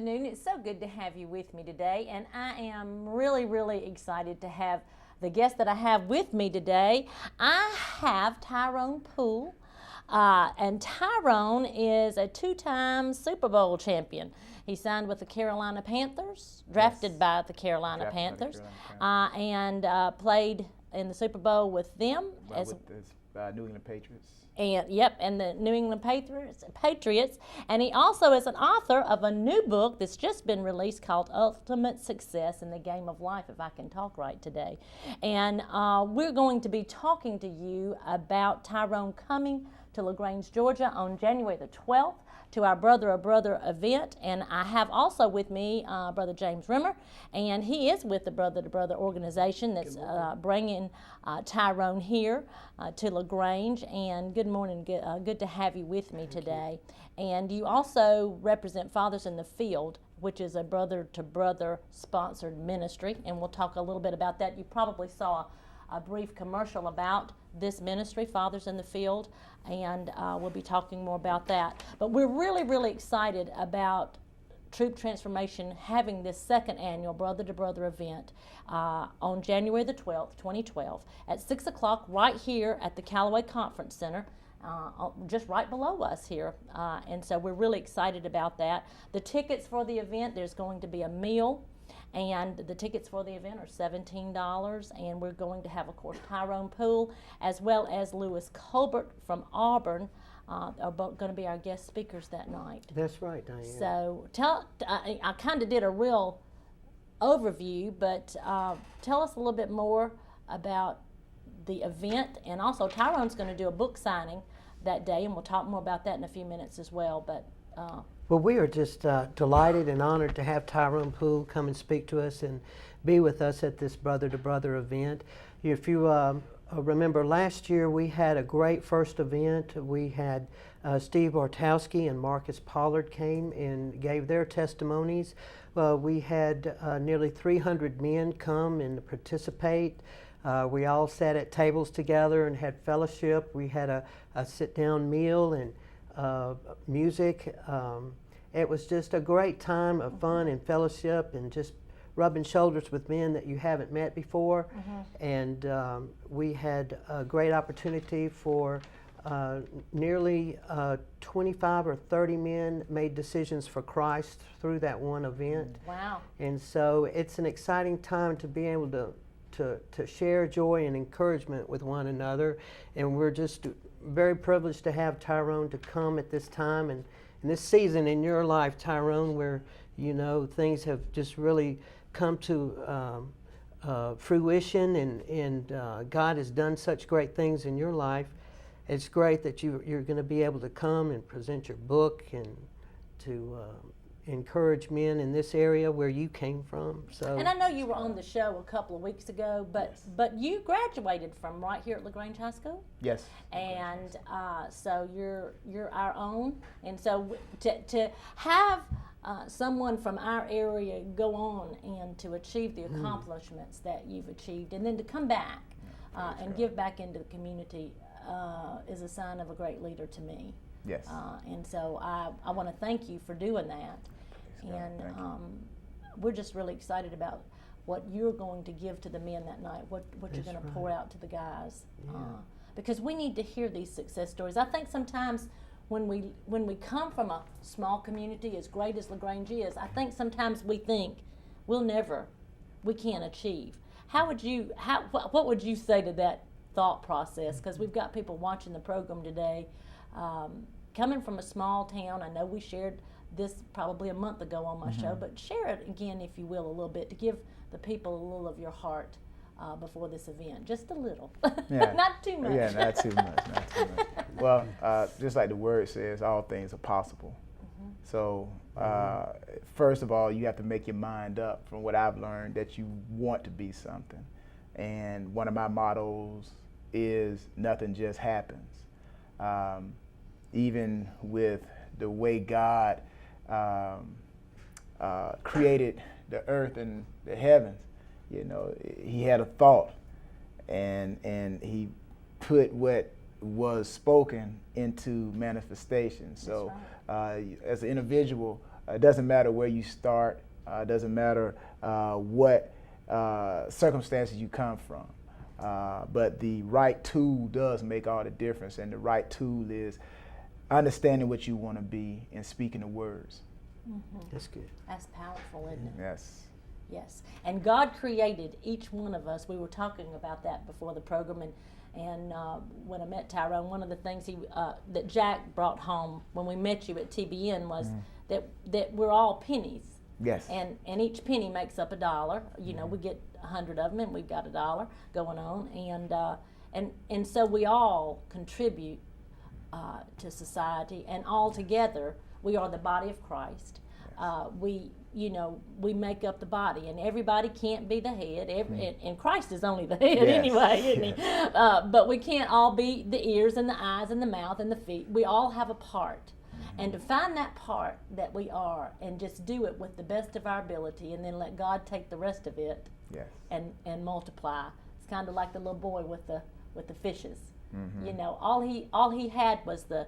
afternoon. It's so good to have you with me today, and I am really, really excited to have the guest that I have with me today. I have Tyrone Poole, and Tyrone is a two-time Super Bowl champion. He signed with the Carolina Panthers, drafted by the Carolina Panthers, and played in the Super Bowl with them. With the New England Patriots. And the New England Patriots, and he also is an author of a new book that's just been released called Ultimate Success in the Game of Life, if I can talk right today. And we're going to be talking to you about Tyrone coming to LaGrange, Georgia on January the 12th to our Brother a Brother event. And I have also with me Brother James Rimmer, and he is with the Brother to Brother organization that's bringing Tyrone here to LaGrange. And good morning, good to have you with me today. And you also represent Fathers in the Field, which is a Brother to Brother sponsored ministry, and we'll talk a little bit about that. You probably saw a brief commercial about this ministry, Fathers in the Field, and we'll be talking more about that. But we're really, really excited about Troop Transformation having this second annual Brother to Brother event on January the 12th, 2012 at 6 o'clock right here at the Callaway Conference Center, just right below us here. And so we're really excited about that. The tickets for the event, there's going to be a meal, and the tickets for the event are $17, and we're going to have, of course, Tyrone Poole as well as Lewis Colbert from Auburn are both going to be our guest speakers that night. That's right, Diane. So I kind of did a real overview, but tell us a little bit more about the event, and also Tyrone's going to do a book signing that day, and we'll talk more about that in a few minutes as well. But well, we are just delighted and honored to have Tyrone Poole come and speak to us and be with us at this Brother to Brother event. If you remember last year, we had a great first event. We had Steve Bartowski and Marcus Pollard came and gave their testimonies. We had nearly 300 men come and participate. We all sat at tables together and had fellowship. We had a sit-down meal and music. It was just a great time of fun and fellowship and just rubbing shoulders with men that you haven't met before. And we had a great opportunity for nearly 25 or 30 men made decisions for Christ through that one event. Wow. And so it's an exciting time to be able to share joy and encouragement with one another. And we're just very privileged to have Tyrone to come at this time and in this season in your life, Tyrone, where things have just really come to fruition, and God has done such great things in your life. It's great that you're going to be able to come and present your book and to encourage men in this area where you came from. So, and I know you were on the show a couple of weeks ago, but you graduated from right here at LaGrange High School. Yes. And so you're our own, and so to have someone from our area go on and to achieve the accomplishments that you've achieved, and then to come back and give back into the community is a sign of a great leader to me. Yes. And so I want to thank you for doing that. And we're just really excited about what you're going to give to the men that night, what you're going to pour out to the guys. Yeah. Because we need to hear these success stories. I think sometimes when we come from a small community as great as LaGrange is, I think sometimes we think we can't achieve. What would you say to that thought process? Because we've got people watching the program today coming from a small town. I know we shared this probably a month ago on my show, but share it again, if you will, a little bit to give the people a little of your heart before this event, just a little. Yeah. Not too much. Yeah, not too much, not too much. Well, just like the word says, all things are possible. So first of all, you have to make your mind up, from what I've learned, that you want to be something. And one of my mottos is nothing just happens. Even with the way God created the earth and the heavens, he had a thought, and he put what was spoken into manifestation. So as an individual, it doesn't matter where you start. It doesn't matter what circumstances you come from. But the right tool does make all the difference, and the right tool is understanding what you want to be and speaking the words. Mm-hmm. That's good. That's powerful, isn't it? Yes. Yes. And God created each one of us. We were talking about that before the program, and when I met Tyrone, one of the things that Jack brought home when we met you at TBN was that we're all pennies. Yes. And each penny makes up $1. You know, we get 100 of them, and we've got $1 going on, and so we all contribute to society, and all together we are the body of Christ. We make up the body, and everybody can't be the head. And Christ is only the head anyway, isn't he? But we can't all be the ears and the eyes and the mouth and the feet. We all have a part. And to find that part that we are and just do it with the best of our ability, and then let God take the rest of it and multiply. It's kind of like the little boy with the fishes. Mm-hmm. You know, all he had was the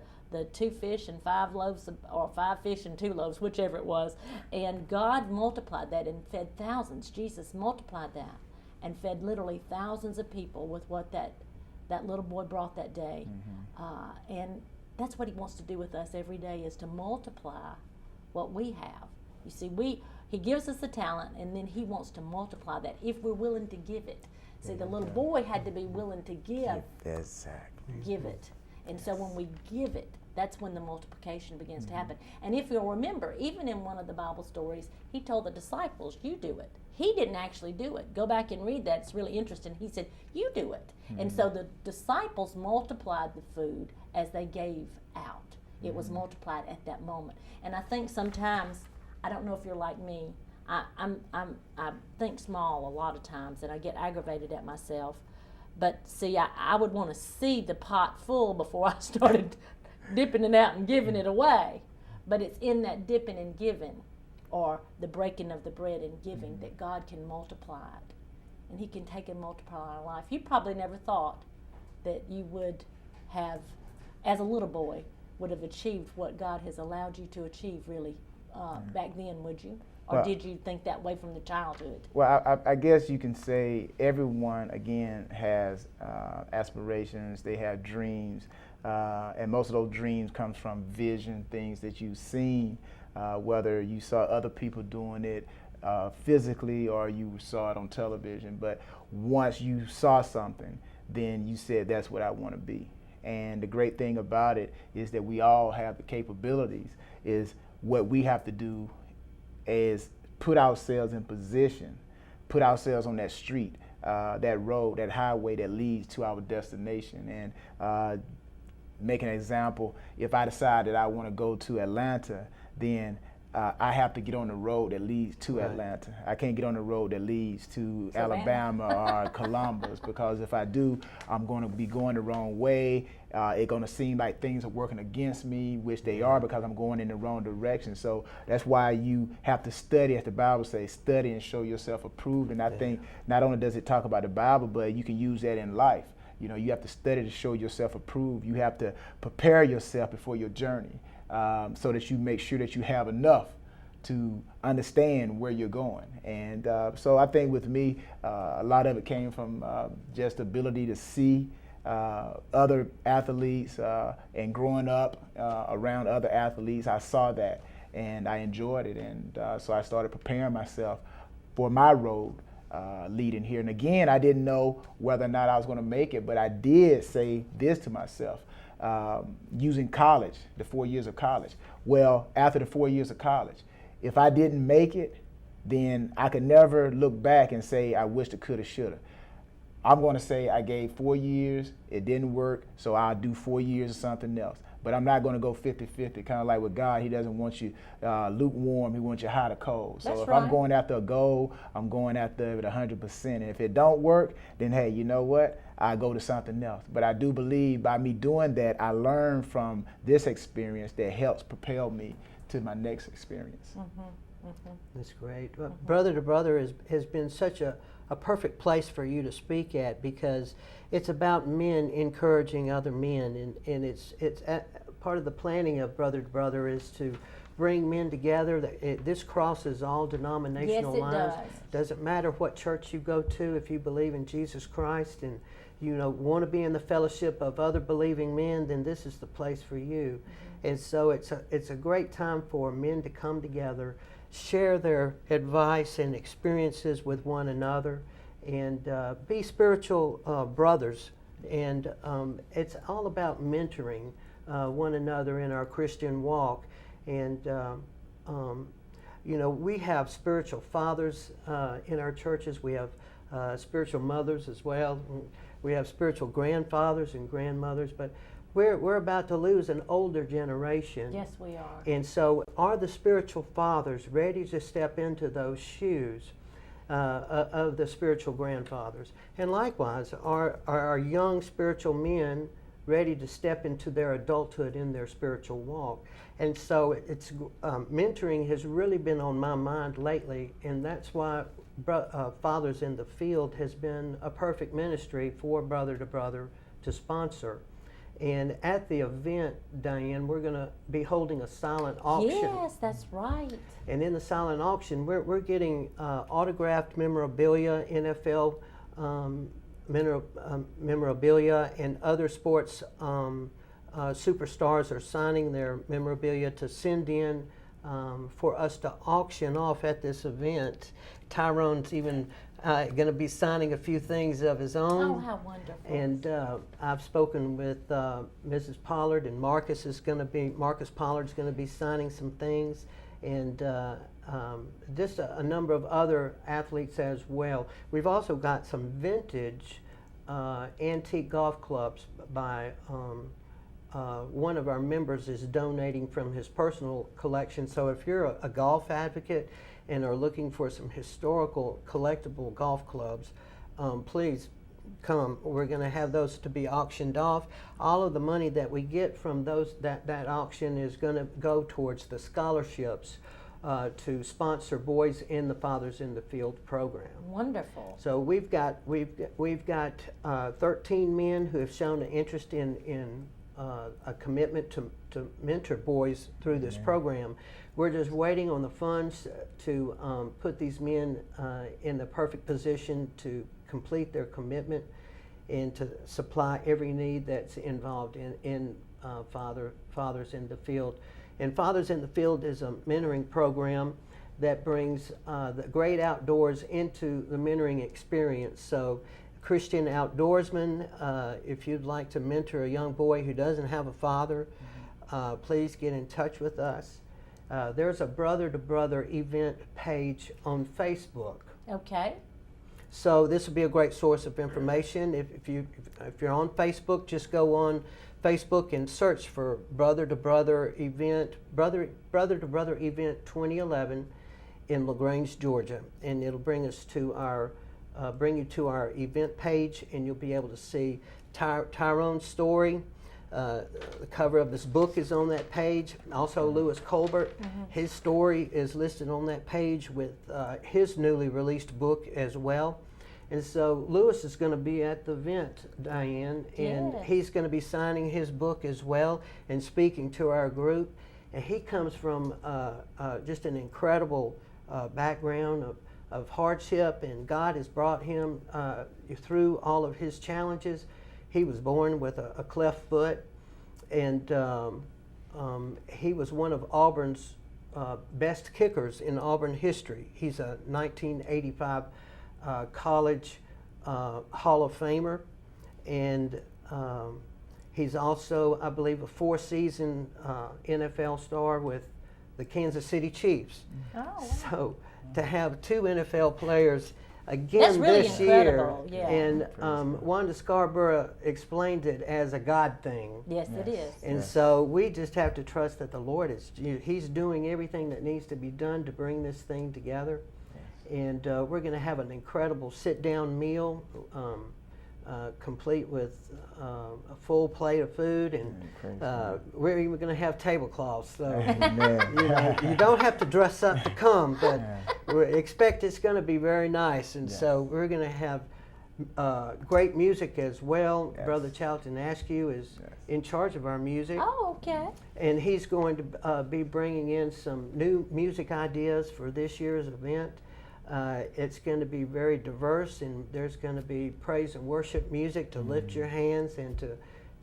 2 fish and 5 loaves, or 5 fish and 2 loaves, whichever it was. And God multiplied that and fed thousands. Jesus multiplied that and fed literally thousands of people with what that little boy brought that day. Mm-hmm. And that's what he wants to do with us every day, is to multiply what we have. You see, he gives us the talent, and then he wants to multiply that if we're willing to give it. See, the little boy had to be willing to give. Exactly. Give it. And so when we give it, that's when the multiplication begins to happen. And if you'll remember, even in one of the Bible stories, he told the disciples, you do it. He didn't actually do it. Go back and read that. It's really interesting. He said, you do it. Mm-hmm. And so the disciples multiplied the food as they gave out. It was multiplied at that moment. And I think sometimes, I don't know if you're like me, I think small a lot of times, and I get aggravated at myself. But see, I would want to see the pot full before I started dipping it out and giving it away. But it's in that dipping and giving, or the breaking of the bread and giving, that God can multiply it. And he can take and multiply our life. You probably never thought that you would have, as a little boy, would have achieved what God has allowed you to achieve, really, back then, would you? Or did you think that way from the childhood? Well, I guess you can say everyone, again, has aspirations. They have dreams. And most of those dreams comes from vision, things that you've seen, whether you saw other people doing it physically or you saw it on television. But once you saw something, then you said, that's what I want to be. And the great thing about it is that we all have the capabilities. Is what we have to do is put ourselves in position, put ourselves on that street, that road, that highway that leads to our destination. And make an example, if I decide that I want to go to Atlanta, then I have to get on the road that leads to Atlanta. I can't get on the road that leads to Alabama or Columbus, because if I do, I'm going to be going the wrong way. It's going to seem like things are working against me, which they are, because I'm going in the wrong direction. So that's why you have to study, as the Bible says, study and show yourself approved. And I think not only does it talk about the Bible, but you can use that in life. You know, you have to study to show yourself approved. You have to prepare yourself before your journey, so that you make sure that you have enough to understand where you're going. And so I think with me, a lot of it came from just the ability to see other athletes, and growing up around other athletes, I saw that and I enjoyed it. And so I started preparing myself for my road leading here. And again, I didn't know whether or not I was going to make it, but I did say this to myself, using college, the 4 years of college. Well, after the 4 years of college, if I didn't make it, then I could never look back and say I wished I coulda, shoulda. I'm going to say I gave 4 years, it didn't work, so I'll do 4 years of something else. But I'm not going to go 50-50, kind of like with God. He doesn't want you lukewarm. He wants you hot or cold. So if I'm going after a goal, I'm going after it 100%. And if it don't work, then hey, you know what? I go to something else. But I do believe by me doing that, I learned from this experience that helps propel me to my next experience. Mm-hmm. Mm-hmm. That's great. Brother to Brother has been such a perfect place for you to speak at, because it's about men encouraging other men, and it's part of the planning of Brother to Brother is to bring men together. This crosses all denominational Yes, it lines. does. Doesn't matter what church you go to, if you believe in Jesus Christ and want to be in the fellowship of other believing men, then this is the place for you. Mm-hmm. And so it's a great time for men to come together, share their advice and experiences with one another, and be spiritual brothers. And it's all about mentoring one another in our Christian walk. And we have spiritual fathers in our churches. We have spiritual mothers as well. We have spiritual grandfathers and grandmothers. But we're about to lose an older generation. Yes, we are. And so are the spiritual fathers ready to step into those shoes of the spiritual grandfathers? And likewise, are our young spiritual men ready to step into their adulthood in their spiritual walk? And so it's mentoring has really been on my mind lately, and that's why Fathers in the Field has been a perfect ministry for Brother to Brother to sponsor. And at the event, Diane, we're going to be holding a silent auction. Yes, that's right. And in the silent auction, we're getting autographed memorabilia, NFL memorabilia, and other sports superstars are signing their memorabilia to send in for us to auction off at this event. Tyrone's even going to be signing a few things of his own. Oh, how wonderful. And I've spoken with Mrs. Pollard, and Marcus Pollard's going to be signing some things, and just a number of other athletes as well. We've also got some vintage antique golf clubs by one of our members is donating from his personal collection. So if you're a golf advocate and are looking for some historical collectible golf clubs, please come. We're going to have those to be auctioned off. All of the money that we get from that auction is going to go towards the scholarships to sponsor Boys in the Fathers in the Field program. Wonderful. So we've got 13 men who have shown an interest in a commitment to mentor boys through this program. We're just waiting on the funds to put these men in the perfect position to complete their commitment and to supply every need that's involved in Fathers in the Field. And Fathers in the Field is a mentoring program that brings the great outdoors into the mentoring experience. So Christian outdoorsmen, if you'd like to mentor a young boy who doesn't have a father, please get in touch with us. There's a Brother to Brother event page on Facebook. Okay. So this will be a great source of information. If you're on Facebook, just go on Facebook and search for Brother to Brother event, Brother to Brother event 2011 in LaGrange, Georgia, and it'll bring you to our event page, and you'll be able to see Tyrone's story. The cover of this book is on that page. Also, Lewis Colbert, his story is listed on that page with his newly released book as well. And so Lewis is going to be at the event, Diane, and he's going to be signing his book as well and speaking to our group. And he comes from just an incredible background of hardship, and God has brought him through all of his challenges. He was born with a cleft foot, and he was one of Auburn's best kickers in Auburn history. He's a 1985 college Hall of Famer, and he's also, I believe, a 4-season NFL star with the Kansas City Chiefs. Oh, wow. So to have 2 NFL players again That's really this incredible, year, yeah. and Wanda Scarborough explained it as a God thing. Yes, it is. And so we just have to trust that the Lord He's doing everything that needs to be done to bring this thing together. And we're going to have an incredible sit-down meal, complete with a full plate of food, and we're even going to have tablecloths. So you don't have to dress up to come, but we expect it's going to be very nice. And so we're going to have great music as well. Yes. Brother Charlton Askew is Yes. in charge of our music. Oh, okay. And he's going to be bringing in some new music ideas for this year's event. It's going to be very diverse, and there's going to be praise and worship music to lift your hands and to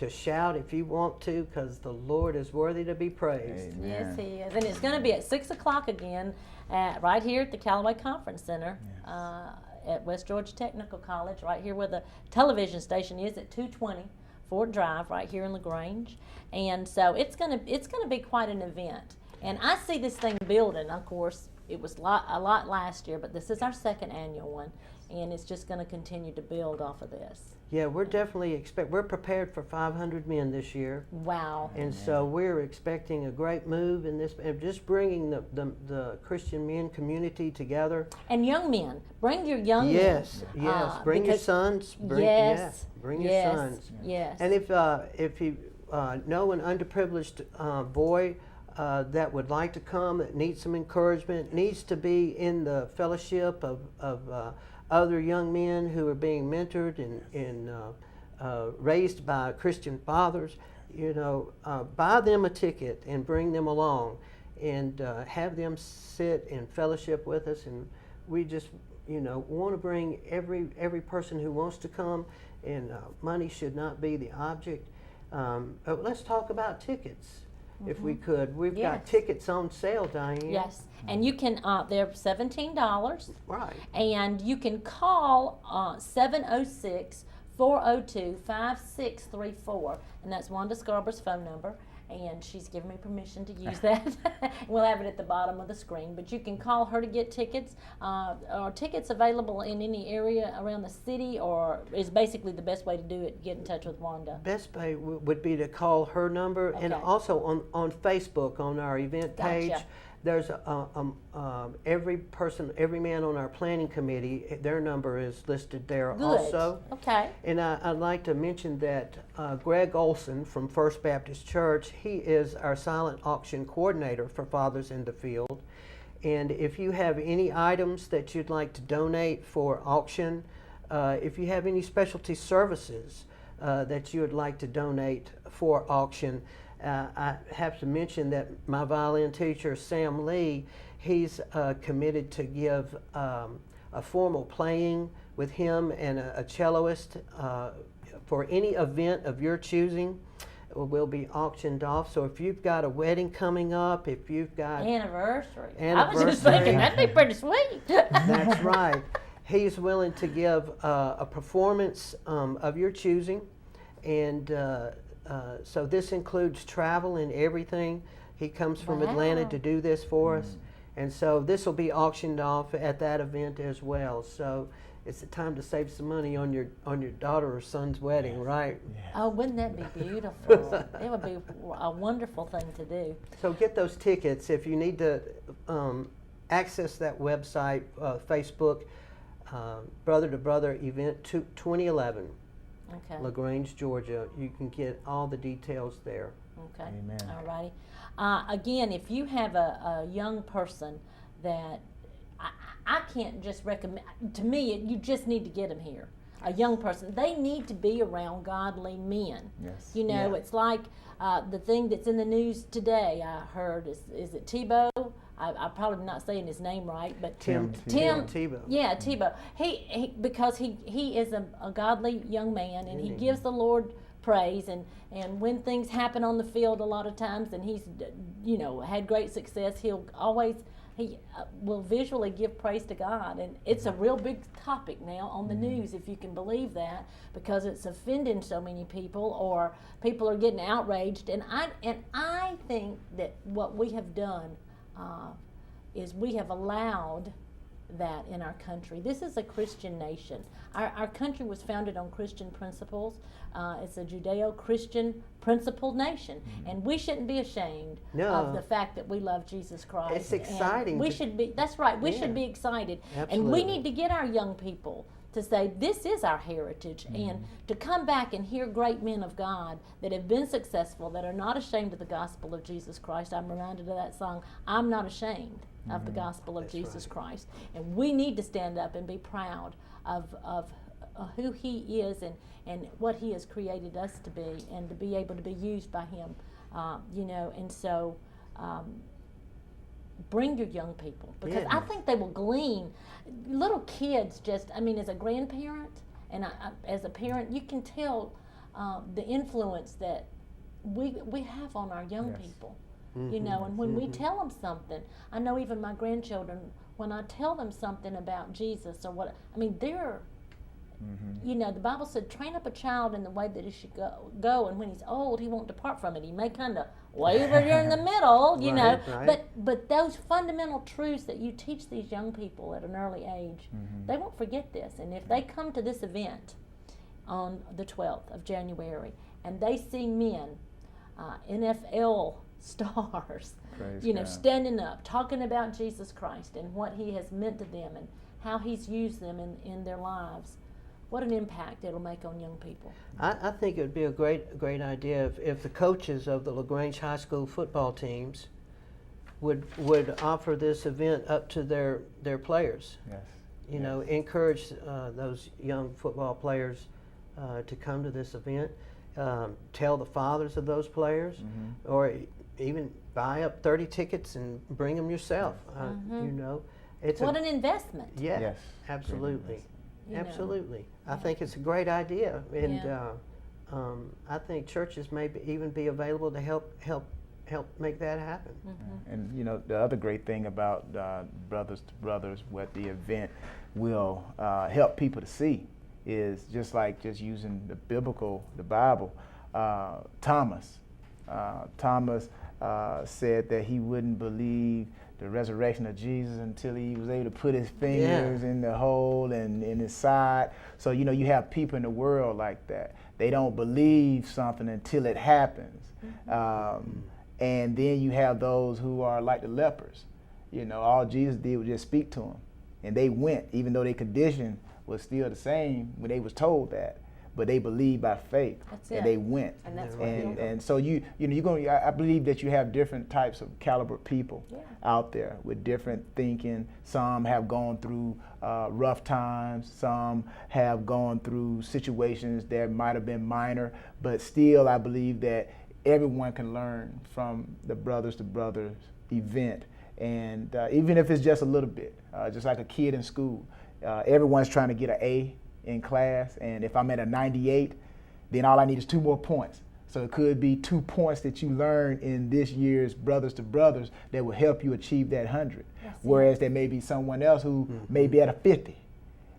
shout if you want to, because the Lord is worthy to be praised. Amen. Yes, he is. And it's going to be at 6 o'clock again, right here at the Callaway Conference Center. Yes. At West Georgia Technical College, right here where the television station is at 220 Fort Drive, right here in LaGrange. And so it's gonna be quite an event. And I see this thing building. Of course, it was a lot last year, but this is our second annual one, and it's just going to continue to build off of this. Yeah, we're definitely we're prepared for 500 men this year. Wow. And so we're expecting a great move in this, and just bringing the Christian men community together. And young men, bring your young men. Yes, bring your because- sons. Yes. Bring yes, your sons. Yes. And if you know an underprivileged boy that would like to come, that needs some encouragement, needs to be in the fellowship of other young men who are being mentored and raised by Christian fathers, buy them a ticket and bring them along, and have them sit in fellowship with us. And we just want to bring every person who wants to come, and money should not be the object. But let's talk about tickets, if we could. We've got Yes. tickets on sale, Diane. Yes, and you can. They're $17, Right. and you can call 706-402-5634, and that's Wanda Scarborough's phone number. And she's given me permission to use that. We'll have it at the bottom of the screen. But you can call her to get tickets. Are tickets available in any area around the city, or is basically the best way to do it, get in touch with Wanda? Best way would be to call her number, and Okay. also on Facebook, on our event page. Gotcha. There's every man on our planning committee, their number is listed there Good. also. Okay. And I'd like to mention that Greg Olson from First Baptist Church, he is our silent auction coordinator for Fathers in the Field. And if you have any items that you'd like to donate for auction, if you have any specialty services that you would like to donate for auction, I have to mention that my violin teacher, Sam Lee, he's committed to give a formal playing with him and a celloist for any event of your choosing. Will be auctioned off. So if you've got a wedding coming up, if you've got Anniversary. I was just Anniversary. thinking that'd be pretty sweet. That's right. He's willing to give a performance of your choosing, and so this includes travel and everything. He comes from Atlanta Wow. to do this for us, and so this will be auctioned off at that event as well. So it's the time to save some money on your daughter or son's wedding, right? Oh, wouldn't that be beautiful? It would be a wonderful thing to do. So get those tickets if you need to access that website, Facebook, Brother to Brother Event 2011, Okay. LaGrange, Georgia. You can get all the details there. Okay. Amen. All righty. Again, if you have a young person that I can't just recommend, to me, you just need to get them here. A young person, they need to be around godly men. Yes. You know, Yeah. it's like the thing that's in the news today. I heard is it Tebow? I'm probably not saying his name right, but Tim Tebow. Yeah, Tebow. He because he is a godly young man, and he Amen. gives the Lord praise, and when things happen on the field a lot of times, and he's had great success, he will visually give praise to God, and it's a real big topic now on the news, if you can believe that, because it's offending so many people, or people are getting outraged, and I think that what we have done is we have allowed that in our country. This is a Christian nation. Our country was founded on Christian principles. It's a Judeo-Christian principled nation, and we shouldn't be ashamed of the fact that we love Jesus Christ. It's exciting And we to- should be. That's right. We Yeah. should be excited, and we Absolutely. need to get our young people to say this is our heritage, and to come back and hear great men of God that have been successful, that are not ashamed of the gospel of Jesus Christ. I'm reminded of that song, I'm not ashamed of the gospel of That's Jesus right. Christ. And we need to stand up and be proud of who He is and what He has created us to be, and to be able to be used by Him, and so bring your young people, because I think they will glean. Little kids just, as a grandparent and as a parent, you can tell the influence that we have on our young people, and when we tell them something, I know even my grandchildren, when I tell them something about Jesus or they're, the Bible said, train up a child in the way that he should go, and when he's old, he won't depart from it. He may kind of waver here in the middle, Right. but those fundamental truths that you teach these young people at an early age, they won't forget this. And if they come to this event on the 12th of January and they see men, NFL stars, standing up, talking about Jesus Christ and what He has meant to them and how He's used them in their lives, what an impact it'll make on young people. I think it would be a great idea if the coaches of the LaGrange High School football teams would offer this event up to their players. Yes. Encourage those young football players to come to this event. Tell the fathers of those players, or even buy up 30 tickets and bring them yourself. It's what an investment. Yeah, Yes. Absolutely. Absolutely. I Yeah. think it's a great idea, and Yeah. I think churches may even be available to help make that happen. And the other great thing about Brothers to Brothers, what the event will help people to see, is just using the Bible. Thomas said that he wouldn't believe the resurrection of Jesus until he was able to put his fingers in the hole and in his side. So you have people in the world like that. They don't believe something until it happens. And then you have those who are like the lepers. All Jesus did was just speak to them, and they went, even though their condition was still the same when they was told that. But they believed by faith, and they went. And that's and so I believe that you have different types of caliber people out there with different thinking. Some have gone through rough times. Some have gone through situations that might have been minor, but still, I believe that everyone can learn from the Brothers to Brothers event, and even if it's just a little bit, just like a kid in school, everyone's trying to get an A in class, and if I'm at a 98, then all I need is 2 more points. So it could be 2 points that you learn in this year's Brothers to Brothers that will help you achieve that 100. Whereas there may be someone else who may be at a 50,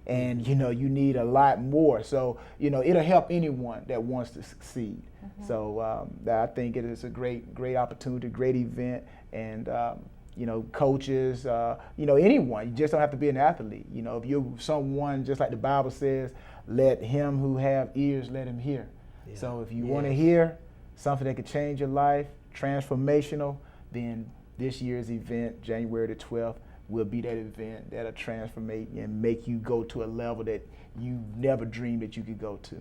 and you need a lot more. So it'll help anyone that wants to succeed. So I think it is a great opportunity, great event, and coaches, anyone. You just don't have to be an athlete. If you're someone, just like the Bible says, let him who have ears, let him hear. Yeah. So if you want to hear something that could change your life, transformational, then this year's event, January the 12th, will be that event that'll transformate and make you go to a level that you never dreamed that you could go to.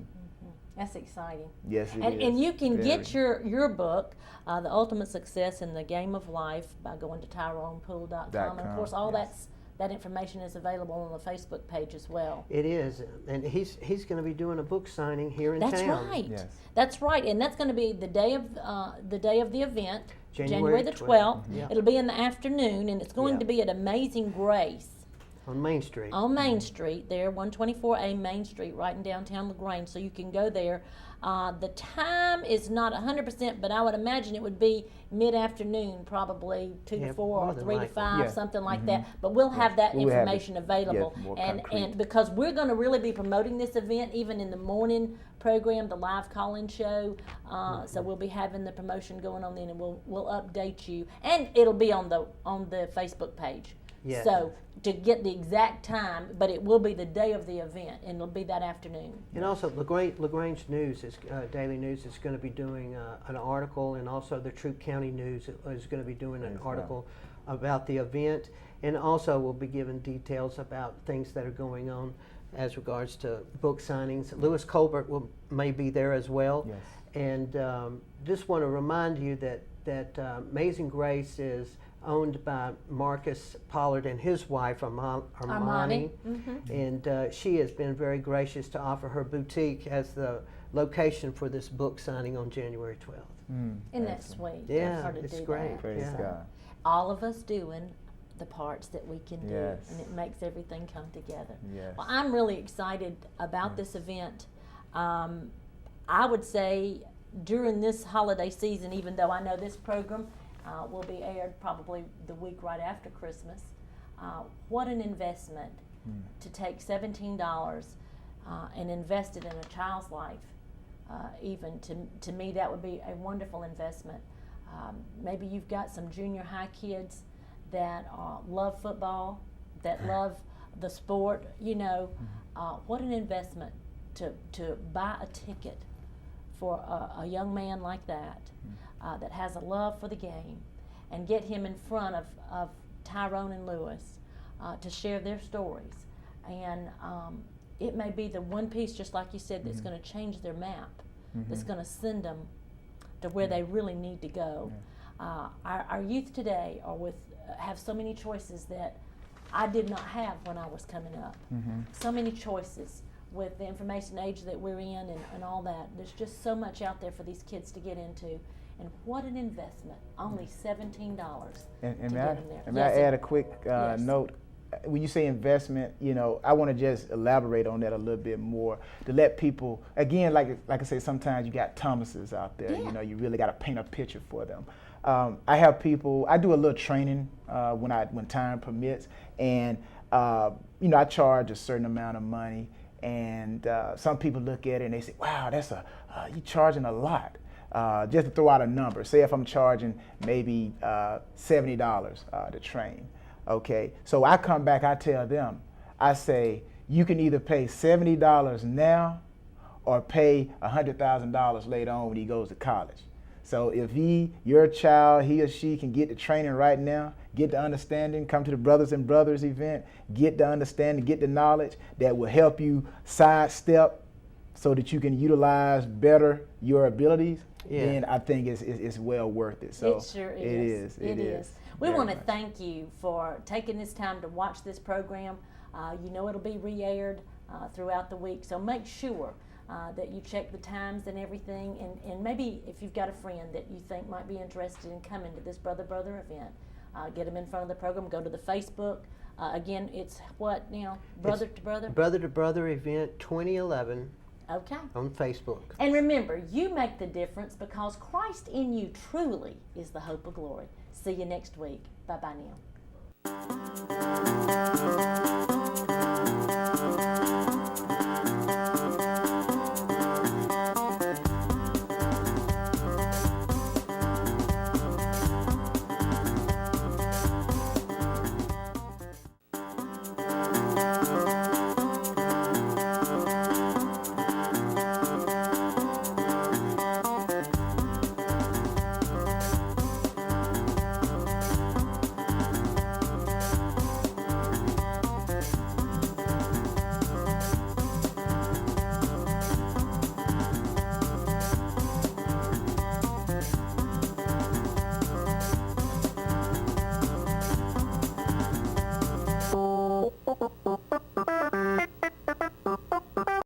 That's exciting. Yes, it is. And you can get your book, The Ultimate Success in the Game of Life, by going to TyronePoole.com. And of course, all that information is available on the Facebook page as well. It is, and he's going to be doing a book signing here in town. That's right. Yes. That's right, and that's going to be the day of the event, January the 12th. Yeah. It'll be in the afternoon, and it's going to be at Amazing Grace. On Main Street. On Main Street, there, 124A Main Street, right in downtown LaGrange, so you can go there. The time is not 100%, but I would imagine it would be mid-afternoon, probably 2 to 4 or 3 to 5, something like that. But we'll have that information available. And because we're going to really be promoting this event, even in the morning program, the live call-in show. So we'll be having the promotion going on then, and we'll update you. And it'll be on the Facebook page. Yes. So to get the exact time, but it will be the day of the event, and it'll be that afternoon. And also, LaGrange News Daily News is going to be doing an article, and also the Troup County News is going to be doing an article about the event, and also we'll be giving details about things that are going on as regards to book signings. Lewis Colbert may be there as well. Yes. And just want to remind you that Amazing Grace is owned by Marcus Pollard and his wife, Armani. And she has been very gracious to offer her boutique as the location for this book signing on January 12th. Isn't that sweet? Yeah, Her to it's do great. that. Praise Yeah. God. All of us doing the parts that we can do, Yes. and it makes everything come together. Yes. Well, I'm really excited about this event. I would say during this holiday season, even though I know this program will be aired probably the week right after Christmas, what an investment to take $17 and invest it in a child's life. Even to me, that would be a wonderful investment. Maybe you've got some junior high kids that love football, that love the sport. You know, what an investment to buy a ticket for a young man like that, that has a love for the game, and get him in front of Tyrone and Lewis to share their stories. And it may be the one piece, just like you said, that's going to change their map, that's going to send them to where they really need to go. Our youth today have so many choices that I did not have when I was coming up. So many choices with the information age that we're in and all that. There's just so much out there for these kids to get into. And what an investment, only $17 And to may get I, them there. and may I add a quick Yes. note? When you say investment, you know, I want to just elaborate on that a little bit more to let people, again, like I say, sometimes you got Thomases out there, you know, you really got to paint a picture for them. I have people, I do a little training when time permits, and, you know, I charge a certain amount of money, and some people look at it and they say, wow, you're charging a lot. Just to throw out a number, say if I'm charging maybe $70 to train. Okay, so I come back, I tell them, I say, you can either pay $70 now or pay $100,000 later on when he goes to college. So if your child, he or she can get the training right now, get the understanding, come to the Brothers and Brothers event, get the understanding, get the knowledge that will help you sidestep so that you can utilize better your abilities, then I think it's well worth it. So it sure it is. is. It is. We Very want to much. thank you for taking this time to watch this program. You know it'll be re-aired throughout the week, so make sure that you check the times and everything, and maybe if you've got a friend that you think might be interested in coming to this Brother event, get them in front of the program, go to the Facebook. Again, it's what now? Brother to Brother? Brother to Brother event 2011 Okay. on Facebook. And remember, you make the difference because Christ in you truly is the hope of glory. See you next week. Bye-bye now.